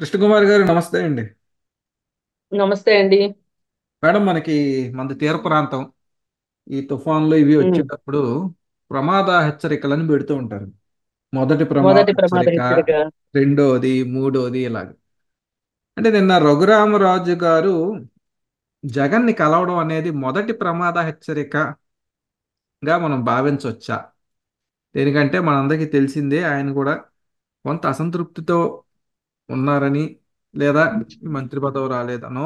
కృష్ణకుమారి గారు నమస్తే అండి. నమస్తే అండి. మేడం, మనది తీర ప్రాంతం. ఈ తుఫాన్లు ఇవి ఉమ్, వచ్చేటప్పుడు ప్రమాద హెచ్చరికలను పెడుతూ ఉంటారు. మొదటి ప్రమాద మొదటి ప్రమాద హెచ్చరిక, హెచ్చరిక. రెండోది, మూడోది ఇలాగ. అంటే నిన్న రఘురామరాజు గారు జగన్ని కలవడం అనేది మొదటి ప్రమాద హెచ్చరికగా మనం భావించవచ్చా? దేనికంటే మనందరికీ తెలిసిందే, ఆయన కూడా కొంత అసంతృప్తితో ఉన్నారని, లేదా మంత్రి పదవి రాలేదనో,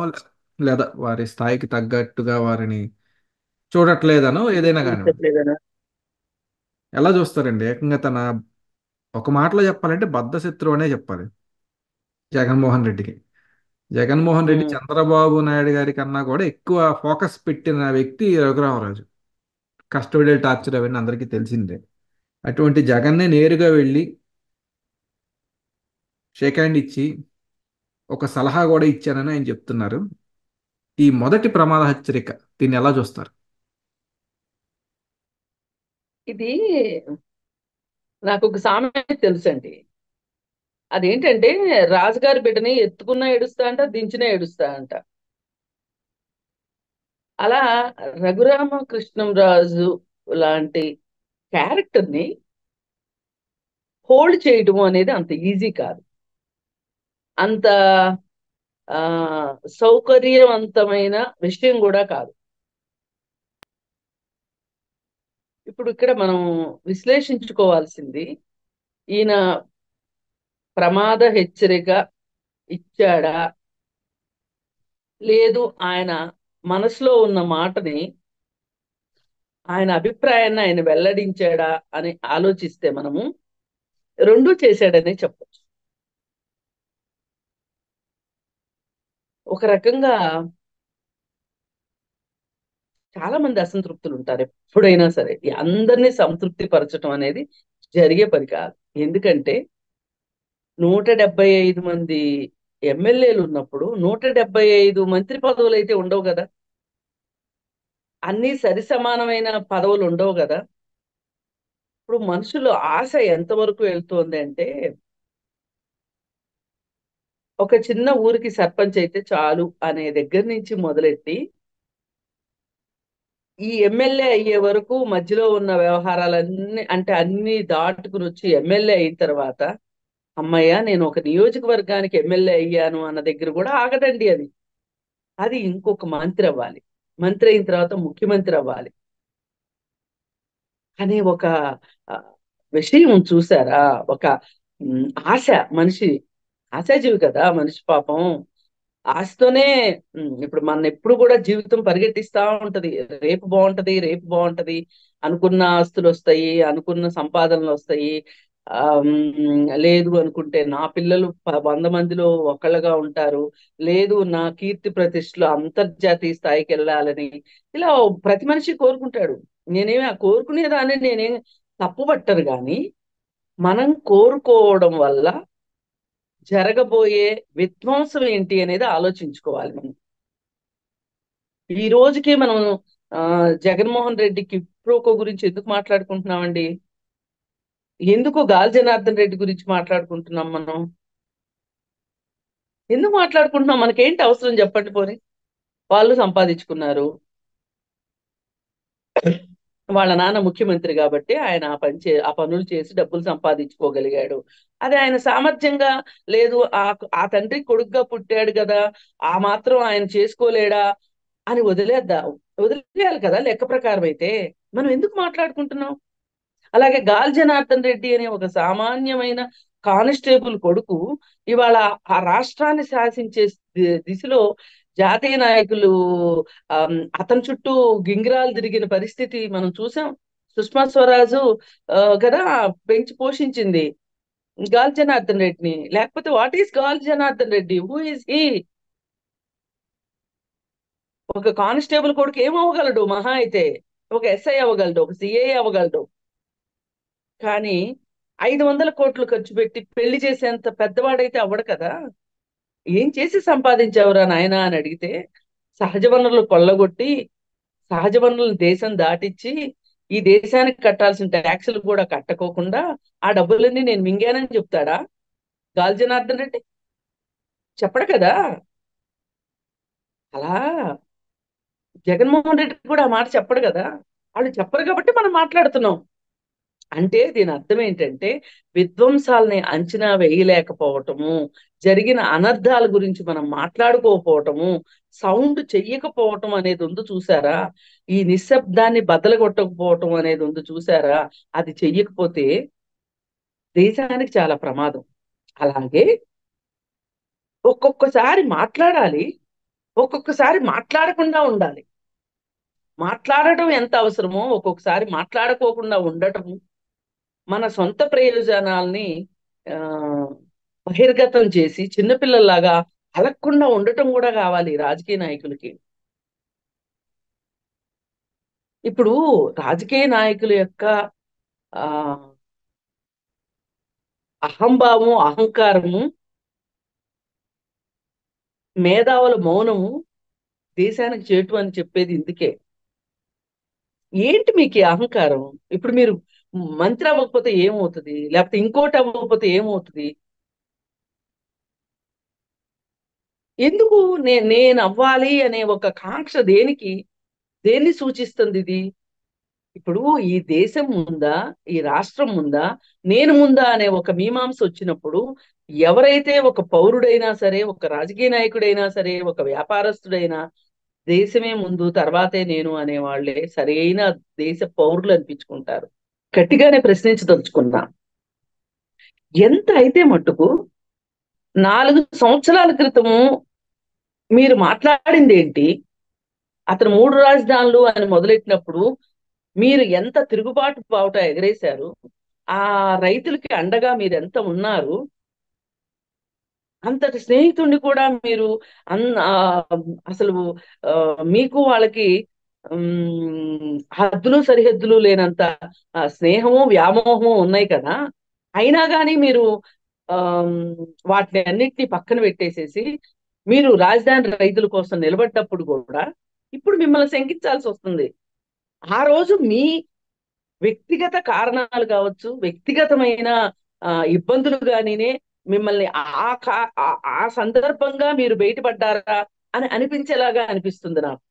లేదా వారి స్థాయికి తగ్గట్టుగా వారిని చూడట్లేదనో ఏదైనా కానివ్వండి. చెప్పలేదనా? ఎలా చూస్తారండి? ఏకంగా ఒక మాటలో చెప్పాలంటే బద్ధశత్రువు అనే చెప్పాలి జగన్మోహన్ రెడ్డికి. జగన్మోహన్ రెడ్డి ఉమ్, చంద్రబాబు నాయుడు గారి కన్నా కూడా ఎక్కువ ఫోకస్ పెట్టిన వ్యక్తి రఘురామరాజు. కస్టోడియల్ టార్చర్ అవన్నీ అందరికీ తెలిసిందే. అటువంటి జగన్నే నేరుగా వెళ్ళి షేక్ హ్యాండ్ ఇచ్చి ఒక సలహా కూడా ఇచ్చానని ఆయన చెప్తున్నారు. ఈ మొదటి ప్రమాద హెచ్చరిక, దీన్ని ఎలా చూస్తారు? ఇది నాకు ఒక సామెత తెలుసండి. అదేంటంటే, రాజుగారి బిడ్డని ఎత్తుకున్నా ఏడుస్తా అంట, దించినా ఏడుస్తా అంట. అలా రఘురామకృష్ణంరాజు లాంటి క్యారెక్టర్ని హోల్డ్ చేయడం అనేది అంత ఈజీ కాదు. అంత ఆ సౌకర్యవంతమైన విషయం కూడా కాదు. ఇప్పుడు ఇక్కడ మనం విశ్లేషించుకోవాల్సింది, ఈయన ప్రమాద హెచ్చరిక ఇచ్చాడా, లేదు ఆయన మనసులో ఉన్న మాటని, ఆయన అభిప్రాయాన్ని ఆయన వెల్లడించాడా అని ఆలోచిస్తే మనము రెండూ చేశాడనే చెప్పొచ్చు. ఒక రకంగా చాలా మంది అసంతృప్తులు ఉంటారు ఎప్పుడైనా సరే. అందరినీ సంతృప్తి పరచడం అనేది జరిగే పని కాదు. ఎందుకంటే 175 మంది ఎమ్మెల్యేలు ఉన్నప్పుడు 175 మంత్రి పదవులు అయితే ఉండవు కదా. అన్ని సరి సమానమైన పదవులు ఉండవు కదా. ఇప్పుడు మనుషులు ఆశ ఎంతవరకు వెళ్తుంది అంటే, ఒక చిన్న ఊరికి సర్పంచ్ అయితే చాలు అనే దగ్గర నుంచి మొదలెట్టి ఈ ఎమ్మెల్యే అయ్యే వరకు మధ్యలో ఉన్న వ్యవహారాలన్నీ, అంటే అన్ని దాటుకుని వచ్చి ఎమ్మెల్యే అయిన తర్వాత, అమ్మయ్య నేను ఒక నియోజకవర్గానికి ఎమ్మెల్యే అయ్యాను అన్న దగ్గర కూడా ఆగదండి అది. అది ఇంకొక మంత్రి అవ్వాలి, మంత్రి అయిన తర్వాత ముఖ్యమంత్రి అవ్వాలి అనే ఒక ఆ, విషయం చూసారా. ఒక ఆశ. మనిషి ఆశాజీవి కదా మనిషి, పాపం. ఆశతోనే ఇప్పుడు మన ఎప్పుడు కూడా జీవితం పరిగెట్టిస్తా ఉంటది. రేపు బాగుంటది, రేపు బాగుంటది, అనుకున్న ఆస్తులు వస్తాయి, అనుకున్న సంపాదనలు వస్తాయి. లేదు అనుకుంటే నా పిల్లలు 100 మందిలో ఒకళ్ళగా ఉంటారు, లేదు నా కీర్తి ప్రతిష్టలు అంతర్జాతీయ స్థాయికి వెళ్ళాలని, ఇలా ప్రతి మనిషి కోరుకుంటాడు. నేనేమి ఆ కోరుకునేదాన్ని నేనేం తప్పు పట్టరు కానీ, మనం కోరుకోవడం వల్ల జరగబోయే విధ్వంసం ఏంటి అనేది ఆలోచించుకోవాలి మనం. ఈ రోజుకి మనం ఆ జగన్మోహన్ రెడ్డికి ప్రోకో గురించి ఎందుకు మాట్లాడుకుంటున్నామండి? ఎందుకు గాలి జనార్దన్ రెడ్డి గురించి మాట్లాడుకుంటున్నాం మనం? ఎందుకు మాట్లాడుకుంటున్నాం? మనకేంటి అవసరం చెప్పండి పోని. వాళ్ళు సంపాదించుకున్నారు, వాళ్ళ నాన్న ముఖ్యమంత్రి కాబట్టి ఆయన ఆ పనులు చేసి డబ్బులు సంపాదించుకోగలిగాడు. అది ఆయన సామర్థ్యంగా, లేదు ఆ తండ్రి కొడుకుగా పుట్టాడు కదా, ఆ మాత్రం ఆయన చేసుకోలేడా అని వదిలేయాలి కదా లెక్క ప్రకారం అయితే. మనం ఎందుకు మాట్లాడుకుంటున్నాం? అలాగే గాల్ జనార్దన్ రెడ్డి అనే ఒక సామాన్యమైన కానిస్టేబుల్ కొడుకు ఇవాళ ఆ రాష్ట్రాన్ని శాసించే దిశలో జాతీయ నాయకులు అతని చుట్టూ గింగిరాలు తిరిగిన పరిస్థితి మనం చూసాం. సుష్మా స్వరాజు కదా పెంచి పోషించింది గాల్ జనార్దన్ రెడ్డిని. లేకపోతే what is Gali Janardhan Reddy? Who is he? ఒక కానిస్టేబుల్ కొడుకు ఏం అవ్వగలడు మహా అయితే? ఒక ఎస్ఐ అవ్వగలడు, ఒక సిఐ అవ్వగలడు. కానీ 500 కోట్లు ఖర్చు పెట్టి పెళ్లి చేసేంత పెద్దవాడైతే అవ్వడు కదా. ఏం చేసి సంపాదించావురా నాయనా అని అడిగితే, సహజ వనరులు కొల్లగొట్టి, సహజ వనరులు దేశం దాటిచ్చి, ఈ దేశానికి కట్టాల్సిన ట్యాక్సులు కూడా కట్టకోకుండా ఆ డబ్బులన్నీ నేను మింగానని చెప్తాడా గాల్ జనార్దన్ రెడ్డి? చెప్పడు కదా. అలా జగన్మోహన్ రెడ్డి కూడా ఆ మాట చెప్పడు కదా. వాళ్ళు చెప్పరు కాబట్టి మనం మాట్లాడుతున్నాం. అంటే దీని అర్థం ఏంటంటే విధ్వంసాలని అంచనా వేయలేకపోవటము, జరిగిన అనర్థాల గురించి మనం మాట్లాడుకోకపోవటము, సౌండ్ చెయ్యకపోవటం అనేది ఉంది చూసారా, ఈ నిశ్శబ్దాన్ని బద్దలగొట్టకపోవటం అనేది ఉంది చూసారా, అది చెయ్యకపోతే దేశానికి చాలా ప్రమాదం. అలాగే ఒక్కొక్కసారి మాట్లాడాలి, ఒక్కొక్కసారి మాట్లాడకుండా ఉండాలి. మాట్లాడటం ఎంత అవసరమో ఒక్కొక్కసారి మాట్లాడుకోకుండా ఉండటం, మన సొంత ప్రయోజనాల్ని ఆ బహిర్గతం చేసి చిన్నపిల్లల్లాగా అలక్కుండా ఉండటం కూడా కావాలి రాజకీయ నాయకులకి. ఇప్పుడు రాజకీయ నాయకుల యొక్క ఆ అహంభావము, అహంకారము, మేధావుల మౌనము దేశానికి చేటు అని చెప్పేది ఇందుకే. ఏంటి మీకు ఈ అహంకారం? ఇప్పుడు మీరు మంత్రి అవ్వకపోతే ఏమవుతుంది, లేకపోతే ఇంకోటి అవ్వకపోతే ఏమవుతుంది? ఎందుకు నేను అవ్వాలి అనే ఒక కాంక్ష దేనికి, దేన్ని సూచిస్తుంది ఇది? ఇప్పుడు ఈ దేశం ముందా, ఈ రాష్ట్రం ముందా, నేను ముందా అనే ఒక మీమాంస వచ్చినప్పుడు ఎవరైతే ఒక పౌరుడైనా సరే, ఒక రాజకీయ నాయకుడైనా సరే, ఒక వ్యాపారస్తుడైనా దేశమే ముందు తర్వాతే నేను అనే వాళ్ళే సరైన దేశ పౌరులు అనిపించుకుంటారు. గట్టిగానే ప్రశ్నించదలుచుకున్నా. ఎంత అయితే మట్టుకు 4 సంవత్సరాల క్రితము మీరు మాట్లాడింది ఏంటి? అతను 3 రాజధానులు అని మొదలెట్టినప్పుడు మీరు ఎంత తిరుగుబాటు బావుట ఎగరేశారు? ఆ రైతులకి అండగా మీరు ఎంత ఉన్నారు? అంతటి స్నేహితుడిని కూడా మీరు అసలు మీకు వాళ్ళకి హద్దులు సరిహద్దులు లేనంత స్నేహము వ్యామోహము ఉన్నాయి కదా. అయినా కానీ మీరు ఆమ్, వాటిని అన్నిటినీ పక్కన పెట్టేసేసి మీరు రాజధాని రైతుల కోసం నిలబడ్డప్పుడు కూడా ఇప్పుడు మిమ్మల్ని శంకించాల్సి వస్తుంది. ఆ రోజు మీ వ్యక్తిగత కారణాలు కావచ్చు, వ్యక్తిగతమైన ఇబ్బందులు గానినే మిమ్మల్ని ఆ సందర్భంగా మీరు బయటపడ్డారా అని అనిపించేలాగా అనిపిస్తుంది నాకు.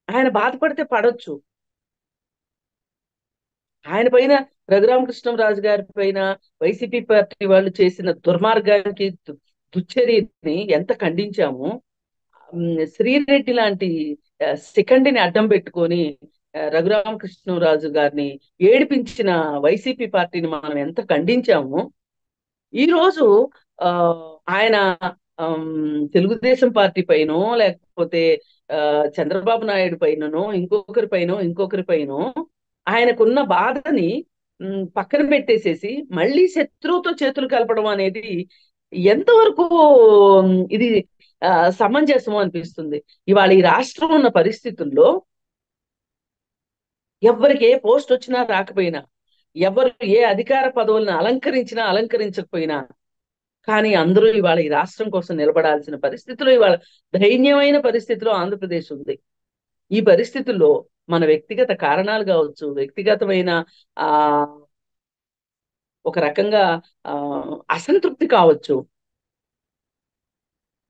ఆయన బాధపడితే పడొచ్చు. ఆయన పైన రఘురామకృష్ణరాజు గారి పైన వైసీపీ పార్టీ వాళ్ళు చేసిన దుర్మార్గానికి, దుశ్చర్యని ఎంత ఖండించామో, శ్రీరెడ్డి లాంటి శిఖండిని అడ్డం పెట్టుకొని రఘురామకృష్ణరాజు గారిని ఏడిపించిన వైసీపీ పార్టీని మనం ఎంత ఖండించామో, ఈ రోజు ఆ ఆయన తెలుగుదేశం పార్టీ పైనో లేకపోతే ఆ చంద్రబాబు నాయుడు పైననో ఇంకొకరి పైనో ఆయనకున్న బాధని పక్కన పెట్టేసేసి మళ్ళీ శత్రువుతో చేతులు కలపడం అనేది ఎంతవరకు ఇది ఆ సమంజసము అనిపిస్తుంది. ఇవాళ ఈ రాష్ట్రం ఉన్న పరిస్థితుల్లో ఎవరికి ఏ పోస్ట్ వచ్చినా రాకపోయినా, ఎవరు ఏ అధికార పదవులను అలంకరించినా అలంకరించకపోయినా, కానీ అందరూ ఇవాళ ఈ రాష్ట్రం కోసం నిలబడాల్సిన పరిస్థితిలో, ఇవాళ దైన్యమైన పరిస్థితిలో ఆంధ్రప్రదేశ్ ఉంది. ఈ పరిస్థితుల్లో మన వ్యక్తిగత కారణాలు కావచ్చు, వ్యక్తిగతమైన ఆ ఒక రకంగా ఆ అసంతృప్తి కావచ్చు,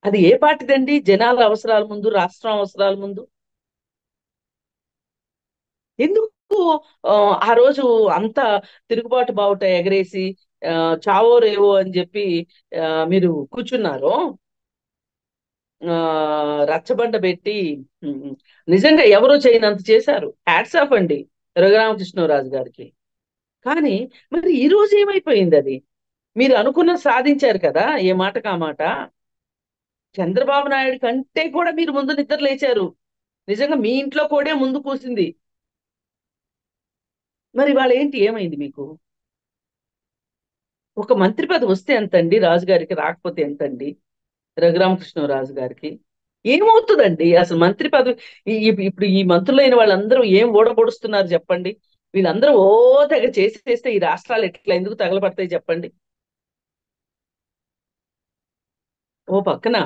అది ఏ పార్టీదండి? జనాల అవసరాల ముందు, రాష్ట్రం అవసరాల ముందు ఎందుకు ఆ ఆ రోజు అంత తిరుగుబాటు బావుట ఎగరేసి ఆ చావో రేవో అని చెప్పి మీరు కూర్చున్నారు? రచ్చబండ పెట్టి నిజంగా ఎవరో చేయనంత చేశారు. హ్యాట్స్ ఆఫ్ అండి రఘురామకృష్ణరాజు గారికి. కానీ మరి ఈ రోజు ఏమైపోయింది అది? మీరు అనుకున్న సాధించారు కదా ఏ మాటకు ఆ మాట. చంద్రబాబు నాయుడు కంటే కూడా మీరు ముందు నిద్ర లేచారు. నిజంగా మీ ఇంట్లో కూడా ముందు కూసింది. మరి వాళ్ళ ఏంటి ఏమైంది మీకు? ఒక మంత్రి పదవి వస్తే ఎంతండి రాజుగారికి, రాకపోతే ఎంతండి రఘురామకృష్ణరాజు గారికి? ఏమవుతుందండి అసలు మంత్రి పదవి? ఇప్పుడు ఈ మంత్రులైన వాళ్ళందరూ ఏం ఓడబొడుస్తున్నారు చెప్పండి? వీళ్ళందరూ ఓ తెగ చేస్తే ఈ రాష్ట్రాలు ఎట్లా ఎందుకు తగలబడతాయి చెప్పండి? ఓ పక్కన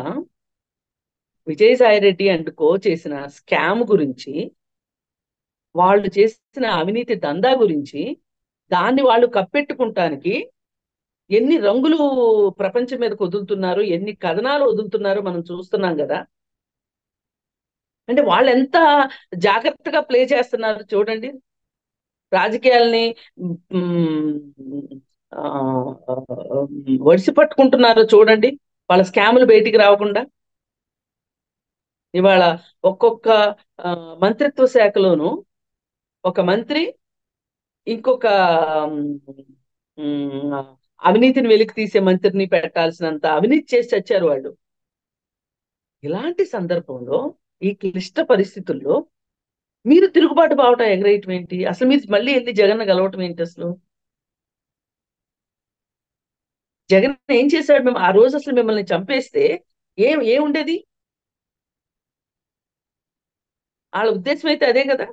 విజయసాయి రెడ్డి అండ్ కో చేసిన స్కామ్ గురించి, వాళ్ళు చేసిన అవినీతి దందా గురించి, దాన్ని వాళ్ళు కప్పెట్టుకుంటానికి ఎన్ని రంగులు ప్రపంచం మీదకి వదులుతున్నారు, ఎన్ని కథనాలు వదులుతున్నారో మనం చూస్తున్నాం కదా. అంటే వాళ్ళు ఎంత జాగ్రత్తగా ప్లే చేస్తున్నారు చూడండి రాజకీయాల్ని. మ్, ఆ, ఒడిసి పట్టుకుంటున్నారు చూడండి వాళ్ళ స్కాములు బయటికి రాకుండా. ఇవాళ ఒక్కొక్క ఆ, మంత్రిత్వ శాఖలోను ఒక మంత్రి ఇంకొక మ్, అవినీతిని వెలికి తీసే మంత్రిని పెట్టాల్సినంత అవినీతి చేసి చచ్చారు వాళ్ళు. ఇలాంటి సందర్భంలో, ఈ క్లిష్ట పరిస్థితుల్లో మీరు తిరుగుబాటు బావుట ఎగరేయటం ఏంటి? అసలు మీరు మళ్ళీ వెళ్ళి జగన్ కలవటం ఏంటి అసలు? జగన్ ఏం చేశాడు? మేము ఆ రోజు అసలు మిమ్మల్ని చంపేస్తే ఏం ఉండేది? వాళ్ళ ఉద్దేశం అయితే అదే కదా,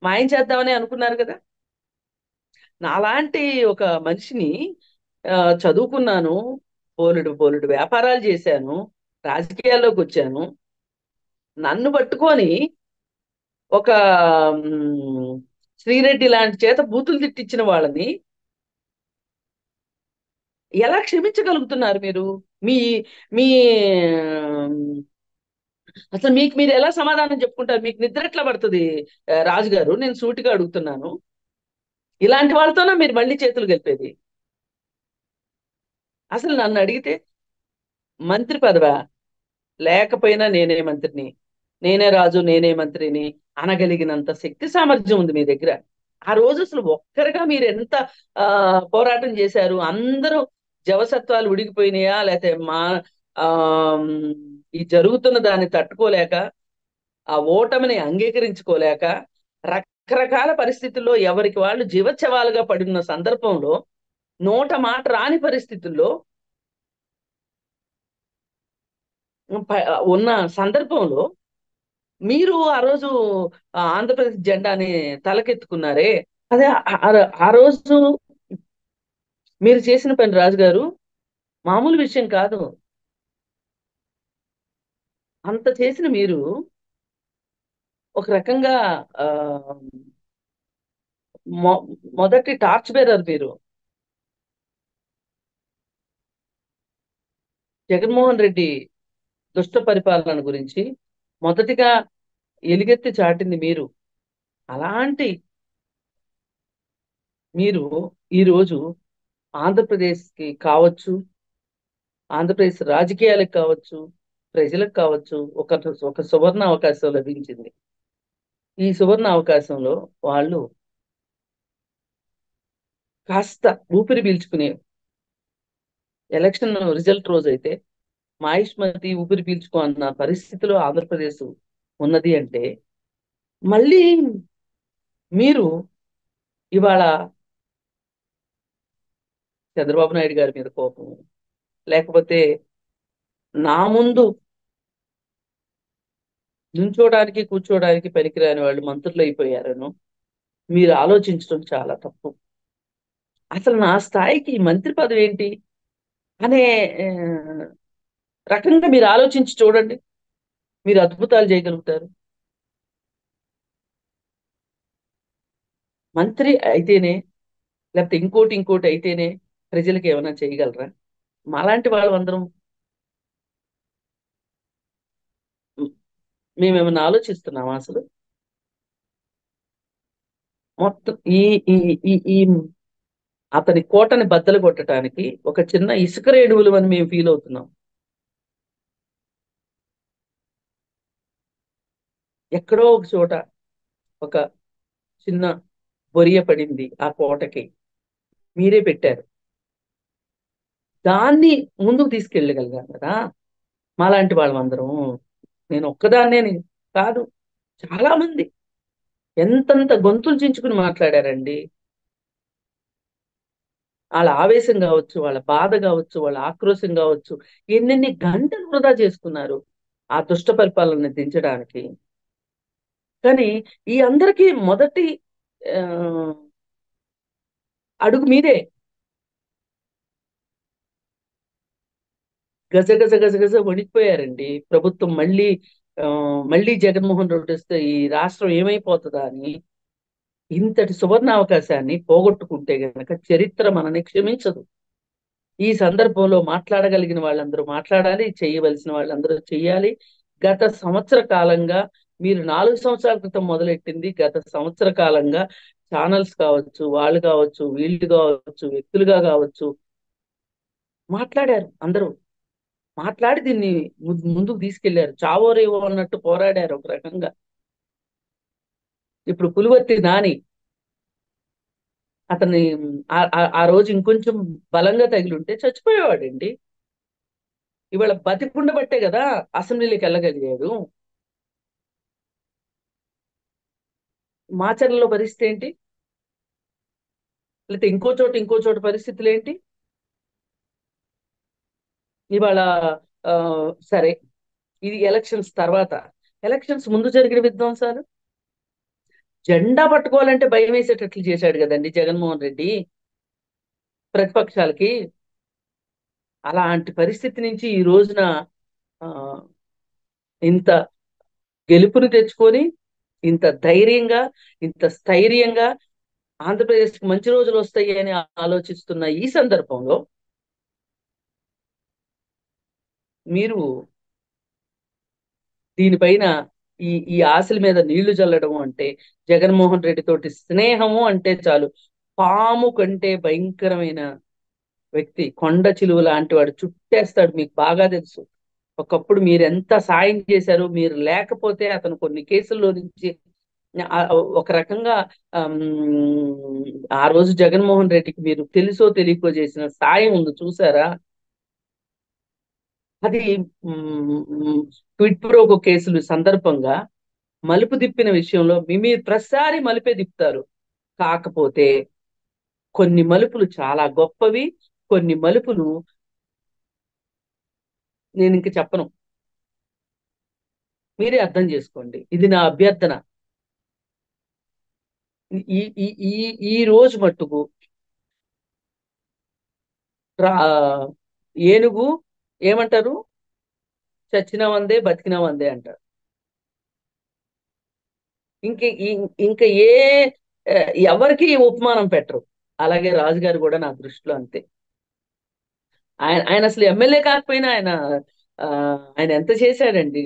మాయం చేద్దామని అనుకున్నారు కదా. నాలాంటి ఒక మనిషిని ఆ, చదువుకున్నాను, బోలెడు బోలెడు వ్యాపారాలు చేశాను, రాజకీయాల్లోకి వచ్చాను. నన్ను పట్టుకొని ఒక మ్, శ్రీరెడ్డి లాంటి చేత బూతులు తిట్టించిన వాళ్ళని ఎలా క్షమించగలుగుతున్నారు మీరు? మీ మీ అసలు మీకు మీరు ఎలా సమాధానం చెప్పుకుంటారు? మీకు నిద్ర ఎట్లా పడుతుంది? రాజు గారు, నేను సూటిగా అడుగుతున్నాను. ఇలాంటి వాళ్ళతోనే మీరు మళ్ళీ చేతులు కలిపేది? అసలు నన్ను అడిగితే మంత్రి పదవా లేకపోయినా నేనే మంత్రిని, నేనే రాజు, నేనే మంత్రిని అనగలిగినంత శక్తి సామర్థ్యం ఉంది మీ దగ్గర. ఆ రోజు అసలు ఒక్కరిగా మీరు ఎంత ఆ పోరాటం చేశారు? అందరూ జవసత్వాలు ఉడిగిపోయినాయా, లేకపోతే ఆ ఈ జరుగుతున్న దాన్ని తట్టుకోలేక, ఆ ఓటమిని అంగీకరించుకోలేక, రకరకాల పరిస్థితుల్లో ఎవరికి వాళ్ళు జీవచ్ఛవాలుగా పడిన సందర్భంలో, నోట మాట రాని పరిస్థితుల్లో ఉన్న సందర్భంలో మీరు ఆ రోజు ఆంధ్రప్రదేశ్ జెండాని తలకెత్తుకున్నారే, అదే ఆ రోజు మీరు చేసిన పని రాజుగారు మామూలు విషయం కాదు. అంత చేసిన మీరు ఒక రకంగా ఆ మొ- మొదటి టార్చ్ బేరర్ మీరు. జగన్మోహన్ రెడ్డి దుష్ట పరిపాలన గురించి మొదటిగా ఎలుగెత్తి చాటింది మీరు. అలాంటి మీరు ఈరోజు ఆంధ్రప్రదేశ్కి కావచ్చు, ఆంధ్రప్రదేశ్ రాజకీయాలకు కావచ్చు, ప్రజలకు కావచ్చు, ఒక సువర్ణ అవకాశం లభించింది. ఈ సువర్ణ అవకాశంలో వాళ్ళు కాస్త ఊపిరి పీల్చుకునే, ఎలక్షన్ రిజల్ట్ రోజు అయితే మాయిష్మతి ఊపిరి పీల్చుకో అన్న పరిస్థితిలో ఆంధ్రప్రదేశ్ ఉన్నది అంటే, మళ్ళీ మీరు ఇవాళ చంద్రబాబు నాయుడు గారి మీద కోపం, లేకపోతే నా ముందు నుంచోడానికి కూర్చోడానికి పనికిరాని వాళ్ళు మంత్రులు అయిపోయారను మీరు ఆలోచించడం చాలా తప్పు. అసలు నా స్థాయికి ఈ మంత్రి పదవి ఏంటి అనే ఆ, రకంగా మీరు ఆలోచించి చూడండి, మీరు అద్భుతాలు చేయగలుగుతారు. మంత్రి అయితేనే, లేకపోతే ఇంకోటి అయితేనే ప్రజలకు ఏమైనా చేయగలరా? మాలాంటి వాళ్ళు అందరం మేమేమైనా ఆలోచిస్తున్నామా అసలు? మొత్తం ఈ ఈ ఈ ఈ అతని కోటని బద్దలు కొట్టడానికి ఒక చిన్న ఇసుక రేణువులు అని మేము ఫీల్ అవుతున్నాం. ఎక్కడో ఒక చోట ఒక చిన్న బొరియ పడింది ఆ కోటకి, మీరే పెట్టారు. దాన్ని ముందుకు తీసుకెళ్ళగలిగాం కదా మాలాంటి వాళ్ళందరం. నేను ఒక్కదాన్నే కాదు, చాలా మంది ఎంతంత గొంతులు చించుకుని మాట్లాడారండి. వాళ్ళ ఆవేశం కావచ్చు, వాళ్ళ బాధ కావచ్చు, వాళ్ళ ఆక్రోశం కావచ్చు, ఎన్నెన్ని గంటలు వృధా చేసుకున్నారు ఆ దుష్ట పరిపాలనని దించడానికి. కానీ ఈ అందరికీ మొదటి ఆ, అడుగు మీదే. గజ గజ గజ గజ వణికిపోయారండి. ప్రభుత్వం మళ్ళీ ఆ, మళ్ళీ జగన్మోహన్ రెడ్డి వస్తే ఈ రాష్ట్రం ఏమైపోతుందా అని ఇంతటి సువర్ణ అవకాశాన్ని పోగొట్టుకుంటే గనక చరిత్ర మనని క్షమించదు. ఈ సందర్భంలో మాట్లాడగలిగిన వాళ్ళందరూ మాట్లాడాలి, చేయవలసిన వాళ్ళందరూ చెయ్యాలి. గత సంవత్సర కాలంగా మీరు 4 సంవత్సరాల క్రితం మొదలెట్టింది గత సంవత్సర కాలంగా ఛానల్స్ కావచ్చు, వాళ్ళు కావచ్చు, వీళ్ళు కావచ్చు, వ్యక్తులుగా కావచ్చు, మాట్లాడారు అందరూ. మాట్లాడి దీన్ని ముందుకు తీసుకెళ్లారు. చావో రేవో అన్నట్టు పోరాడారు ఒక రకంగా. ఇప్పుడు పులివర్తి నాని అతన్ని ఆ రోజు ఇంకొంచెం బలంగా తగిలింటే చచ్చిపోయేవాడండి. ఇవాళ బతికుండబట్టే కదా అసెంబ్లీలోకి వెళ్ళగలిగాడు. మాచర్లలో పరిస్థితి ఏంటి? లేకపోతే ఇంకో చోట పరిస్థితులు ఏంటి? ఇవాళ ఆ సరే, ఇది ఎలక్షన్స్ తర్వాత. ఎలక్షన్స్ ముందు జరిగిన విధ్వంసాలు, జెండా పట్టుకోవాలంటే భయం వేసేటట్లు చేశాడు కదండి జగన్మోహన్ రెడ్డి ప్రతిపక్షాలకి. అలాంటి పరిస్థితి నుంచి ఈ రోజున ఆ ఇంత గెలుపుని తెచ్చుకొని, ఇంత ధైర్యంగా, ఇంత స్థైర్యంగా ఆంధ్రప్రదేశ్కి మంచి రోజులు వస్తాయి అని ఆలోచిస్తున్న ఈ సందర్భంలో మీరు దీనిపైన ఈ ఆశల మీద నీళ్లు చల్లడం అంటే, జగన్మోహన్ రెడ్డి తోటి స్నేహము అంటే చాలు, పాము కంటే భయంకరమైన వ్యక్తి, కొండ చిలువ లాంటి వాడు, చుట్టేస్తాడు. మీకు బాగా తెలుసు. ఒకప్పుడు మీరు ఎంత సాయం చేశారు, మీరు లేకపోతే అతను కొన్ని కేసుల్లో నుంచి ఆ, ఒక రకంగా ఆమ్, ఆ రోజు జగన్మోహన్ రెడ్డికి మీరు తెలుసో తెలియకో చేసిన సాయం ఉంది చూసారా? అది క్విడ్ ప్రోకో కేసులు సందర్భంగా మలుపు తిప్పిన విషయంలో మీరు ప్రతిసారి మలుపే తిప్పుతారు. కాకపోతే కొన్ని మలుపులు చాలా గొప్పవి, కొన్ని మలుపులు నేను ఇంక చెప్పను. మీరే అర్థం చేసుకోండి. ఇది నా అభ్యర్థన. ఈ ఈ ఈ ఈ రోజు మట్టుకు రా ఏనుగు ఏమంటారు, చచ్చిన వందే బతికిన వందే అంటారు. ఇంక ఇంకా ఆ, ఎవరికి ఉపమానం పెట్టరు. అలాగే రాజుగారు కూడా నా దృష్టిలో అంతే. ఆయన ఆయన అసలు ఎమ్మెల్యే కాకపోయినా ఆ, ఆయన ఎంత చేశాడండి,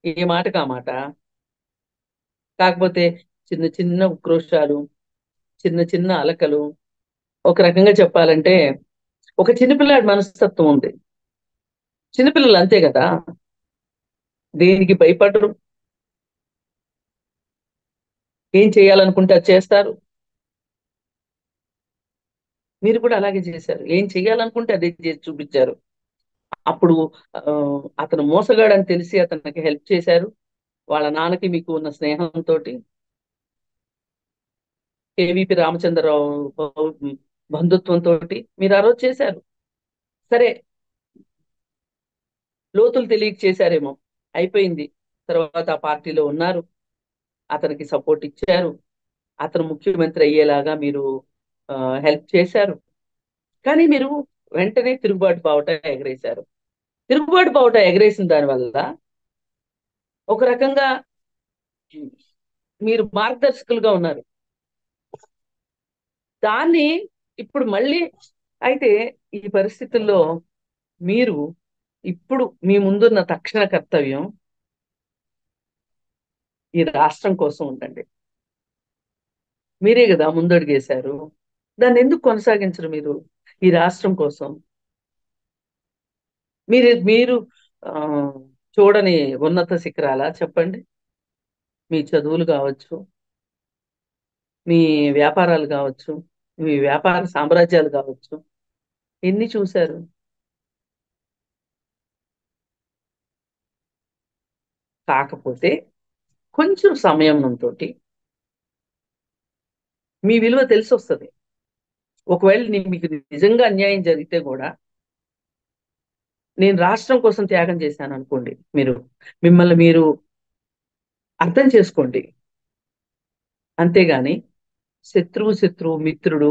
ఈ మాటకు ఆ మాట. కాకపోతే చిన్న చిన్న ఉక్రోషాలు, చిన్న చిన్న అలకలు, ఒక రకంగా చెప్పాలంటే ఒక చిన్నపిల్లాడి మనస్తత్వం ఉంది. చిన్నపిల్లలు అంతే కదా, దేనికి భయపడరు, ఏం చేయాలనుకుంటే అది చేస్తారు. మీరు కూడా అలాగే చేశారు, ఏం చేయాలనుకుంటే అదే చేసి చూపించారు. అప్పుడు ఆ, అతను మోసగాడని తెలిసి అతనికి హెల్ప్ చేశారు. వాళ్ళ నాన్నకి మీకు ఉన్న స్నేహంతో, కేవీపీ రామచంద్రరావు బంధుత్వంతో మీరు ఆ రోజు చేశారు. సరే, లోతులు తెలియక చేశారేమో, అయిపోయింది. తర్వాత ఆ పార్టీలో ఉన్నారు, అతనికి సపోర్ట్ ఇచ్చారు, అతను ముఖ్యమంత్రి అయ్యేలాగా మీరు హెల్ప్ చేశారు. కానీ మీరు వెంటనే తిరుగుబాటు బావుట ఎగరేశారు. తిరుగుబాటు బావుట ఎగరేసిన దానివల్ల ఒక రకంగా మీరు మార్గదర్శకులుగా ఉన్నారు. దాన్ని ఇప్పుడు మళ్ళీ అయితే ఈ పరిస్థితుల్లో మీరు ఇప్పుడు మీ ముందున్న తక్షణ కర్తవ్యం ఈ రాష్ట్రం కోసం ఉండండి. మీరే కదా ముందడుగేశారు, దాన్ని ఎందుకు కొనసాగించరు మీరు ఈ రాష్ట్రం కోసం? మీరు ఆ చూడని ఉన్నత శిఖరాలా చెప్పండి? మీ చదువులు కావచ్చు, మీ వ్యాపారాలు కావచ్చు, మీ వ్యాపార సామ్రాజ్యాలు కావచ్చు, ఎన్ని చూశారు? కాకపోతే కొంచెం సంయమనంతో మీ విలువ తెలిసి వస్తుంది. ఒకవేళ మీకు నిజంగా అన్యాయం జరిగితే కూడా, నేను రాష్ట్రం కోసం త్యాగం చేశాను అనుకోండి, మీరు మిమ్మల్ని మీరు అర్థం చేసుకోండి. అంతేగాని శత్రువు మిత్రుడు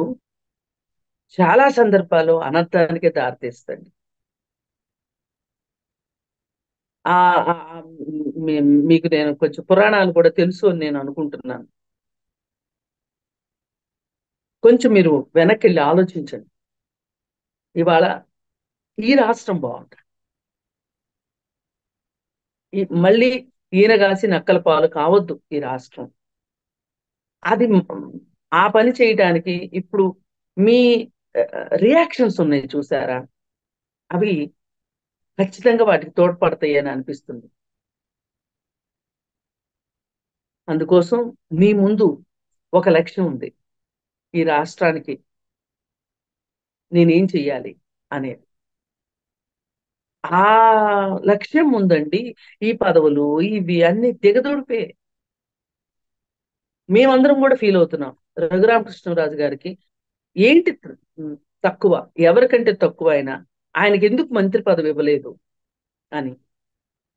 చాలా సందర్భాల్లో అనర్థానికే దారితీస్తుంది. ఆ ఆ- ఆ, మీకు నేను కొంచెం పురాణాలు కూడా తెలుసు అని నేను అనుకుంటున్నాను. కొంచెం మీరు వెనక్కి వెళ్ళి ఆలోచించండి. ఇవాళ ఈ రాష్ట్రం బాగుంటుంది. మళ్ళీ ఈయన కాసి నక్కల పాలు కావద్దు ఈ రాష్ట్రం. అది ఆ పని చేయడానికి ఇప్పుడు మీ రియాక్షన్స్ ఉన్నాయి చూసారా, అవి ఖచ్చితంగా వాటికి తోడ్పడతాయి అని అనిపిస్తుంది. అందుకోసం మీ ముందు ఒక లక్ష్యం ఉంది. ఈ రాష్ట్రానికి నేనేం చెయ్యాలి అనేది. ఆ లక్ష్యం ఉందండి. ఈ పదవులు ఇవి అన్ని దిగదొడిపే. మేమందరం కూడా ఫీల్ అవుతున్నాం. రఘురామకృష్ణరాజు గారికి ఏంటి తక్కువ, ఎవరికంటే తక్కువ అయినా ఆయనకి ఎందుకు మంత్రి పదవి ఇవ్వలేదు అని.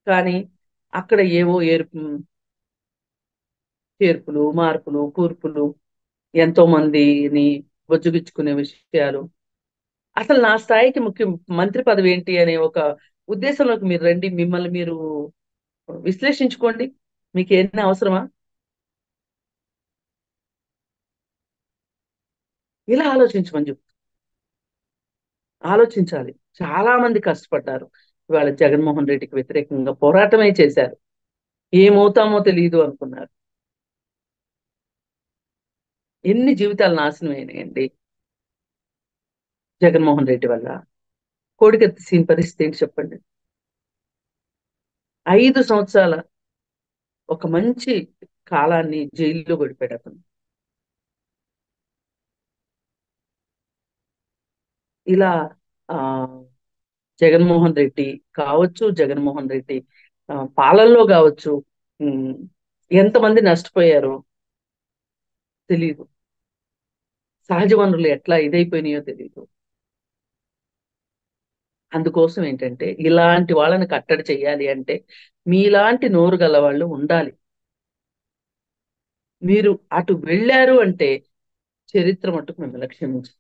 కానీ అక్కడ ఏవో చేర్పులు మార్పులు కూర్పులు, ఎంతో మందిని బొజ్జుగిచ్చుకునే విషయాలు. అసలు నా స్థాయికి ముఖ్యం మంత్రి పదవి ఏంటి అనే ఒక ఉద్దేశంలోకి మీరు రండి. మిమ్మల్ని మీరు విశ్లేషించుకోండి. మీకు ఏదైనా అవసరమా? ఇలా ఆలోచించమని చెప్పు. ఆలోచించాలి. చాలా మంది కష్టపడ్డారు. ఇవాళ జగన్మోహన్ రెడ్డికి వ్యతిరేకంగా పోరాటమే చేశారు. ఏమవుతామో తెలియదు అనుకున్నారు. ఎన్ని జీవితాలు నాశనం అయినాయండి జగన్మోహన్ రెడ్డి వల్ల. కోడికత్తి సీన్ పరిస్థితి ఏంటి చెప్పండి. 5 సంవత్సరాల ఒక మంచి కాలాన్ని జైల్లో గడిపాడు అతను. ఇలా ఆ జగన్మోహన్ రెడ్డి కావచ్చు, జగన్మోహన్ రెడ్డి పాలనలో కావచ్చు, ఉమ్, ఎంతమంది నష్టపోయారో తెలియదు. సహజ వనరులు ఎట్లా ఇదైపోయినాయో తెలియదు. అందుకోసం ఏంటంటే ఇలాంటి వాళ్ళని కట్టడి చేయాలి అంటే మీలాంటి నోరు గల వాళ్ళు ఉండాలి. మీరు అటు వెళ్ళారు అంటే చరిత్ర మట్టుకు మిమ్మల్ని క్షమించదు.